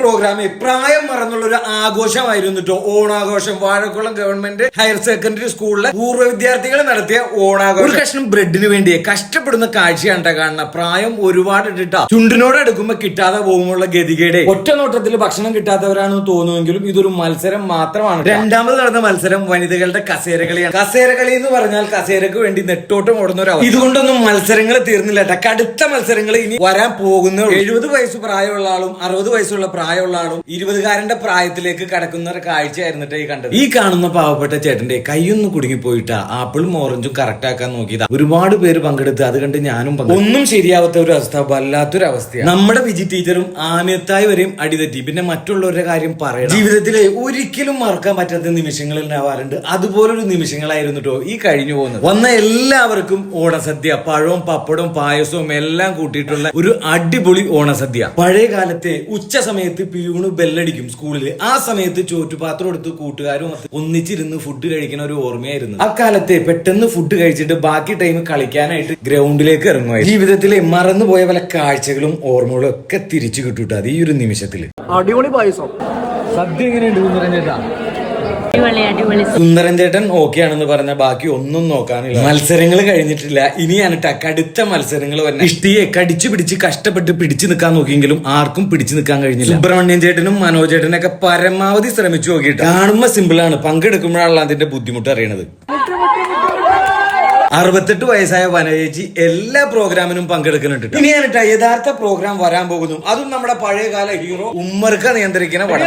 Programme പ്രായം മറന്നുള്ള ഒരു ആഘോഷമായിരുന്നു കേട്ടോ. ഓണാഘോഷം വാഴക്കുളം ഗവൺമെന്റ് ഹയർ സെക്കൻഡറി സ്കൂളിലെ പൂർവ്വ വിദ്യാർത്ഥികൾ നടത്തിയ ഓണാഘോഷം. ഒരു കഷ്ണം ബ്രെഡിന് വേണ്ടി കഷ്ടപ്പെടുന്ന കാഴ്ചയാണ് കാണുന്ന. പ്രായം ഒരുപാട് ഇട്ടിട്ടാ ചുണ്ടിനോട് അടുക്കുമ്പോ കിട്ടാതെ പോകുമ്പോൾ ഗതികേടെ. ഒറ്റ നോട്ടത്തിൽ ഭക്ഷണം കിട്ടാത്തവരാണെന്ന് തോന്നുമെങ്കിലും ഇതൊരു മത്സരം മാത്രമാണ്. രണ്ടാമത് നടന്ന മത്സരം വനിതകളുടെ കസേരകളിയാണ്. കസേരകളി എന്ന് പറഞ്ഞാൽ കസേരക്ക് വേണ്ടി നെട്ടോട്ടം ഓടുന്ന ഒരു അവസ്ഥ. ഇതുകൊണ്ടൊന്നും മത്സരങ്ങൾ തീർന്നില്ല. കടുത്ത മത്സരങ്ങൾ ഇനി വരാൻ പോകുന്ന 70 വയസ്സ് പ്രായമുള്ള ആളും 60 വയസ്സുള്ള പ്രായമുള്ള ആളും 20കാരന്റെ പ്രായത്തിലേക്ക് കടക്കുന്ന ഒരു കാഴ്ചയായിരുന്നു ഈ കണ്ടത്. ഈ കാണുന്ന പാവപ്പെട്ട ചേട്ടന്റെ കൈയൊന്നും കുടുങ്ങിപ്പോയിട്ടാ ആപ്പിളും ഓറഞ്ചും കറക്റ്റ് ആക്കാൻ നോക്കിയതാ. ഒരുപാട് പേര് പങ്കെടുത്ത് അത് കണ്ട് ഞാനും ഒന്നും ശരിയാവാത്ത ഒരു അവസ്ഥ, വല്ലാത്തൊരു അവസ്ഥയാണ്. നമ്മുടെ വിജി ടീച്ചറും ആമിയത്തായി വരെയും അടിതെറ്റി. പിന്നെ മറ്റുള്ളവരുടെ കാര്യം പറയണം. ജീവിതത്തിലെ ഒരിക്കലും മറക്കാൻ പറ്റാത്ത നിമിഷങ്ങൾ ഉണ്ടാവാറുണ്ട്. അതുപോലൊരു നിമിഷങ്ങളായിരുന്നു കേട്ടോ ഈ കഴിഞ്ഞു പോകുന്നത്. വന്ന എല്ലാവർക്കും ഓണസദ്യ, പഴവും പപ്പടവും പായസവും എല്ലാം കൂട്ടിയിട്ടുള്ള ഒരു അടിപൊളി ഓണസദ്യ. പഴയ കാലത്തെ ഉച്ച സമയത്ത് പിയൂണ് ബെല്ലടിക്കും സ്കൂളില്. ആ സമയത്ത് ചോറ്റുപാത്രം എടുത്ത് കൂട്ടുകാരും ഒന്നിച്ചിരുന്ന് ഫുഡ് കഴിക്കുന്ന ഒരു ഓർമ്മയായിരുന്നു. അക്കാലത്തെ പെട്ടെന്ന് ഫുഡ് കഴിച്ചിട്ട് ബാക്കി ടൈം കളിക്കാനായിട്ട് ഗ്രൗണ്ടിലേക്ക് ഇറങ്ങുമായിരുന്നു. ജീവിതത്തിലെ മറന്നുപോയ പല കാഴ്ചകളും ഓർമ്മകളും ഒക്കെ തിരിച്ചു കിട്ടൂട്ടാ ഈ ഒരു നിമിഷത്തില്. അടിപൊളി പായസം. സദ്യ എങ്ങനെയുണ്ട് സുന്ദരൻ സുന്ദരൻ ചേട്ടൻ ഓക്കെ ആണെന്ന് പറഞ്ഞ ബാക്കി ഒന്നും നോക്കാനില്ല. മത്സരങ്ങൾ കഴിഞ്ഞിട്ടില്ല, ഇനിയാണ് കടുത്ത മത്സരങ്ങൾ വന്നെ. ഇഷ്ടിയെ കടിച്ചു പിടിച്ച് കഷ്ടപ്പെട്ട് പിടിച്ചു നിൽക്കാൻ നോക്കിയെങ്കിലും ആർക്കും പിടിച്ചു നിൽക്കാൻ കഴിഞ്ഞില്ല. സുബ്രഹ്മണ്യൻ ചേട്ടനും മനോജ് ചേട്ടനൊക്കെ പരമാവധി ശ്രമിച്ചു നോക്കിയിട്ട്. കാണുമ്പോ സിമ്പിൾ ആണ്, പങ്കെടുക്കുമ്പോഴാണ് അതിന്റെ ബുദ്ധിമുട്ട് അറിയണത്. 68 വയസ്സായ വനജേച്ചി എല്ലാ പ്രോഗ്രാമിനും പങ്കെടുക്കുന്നുണ്ട്. ഇനിയാണ് യഥാർത്ഥ പ്രോഗ്രാം വരാൻ പോകുന്നു. അതും നമ്മുടെ പഴയകാല ഹീറോ ഉമ്മർക്ക നിയന്ത്രിക്കുന്ന പടം.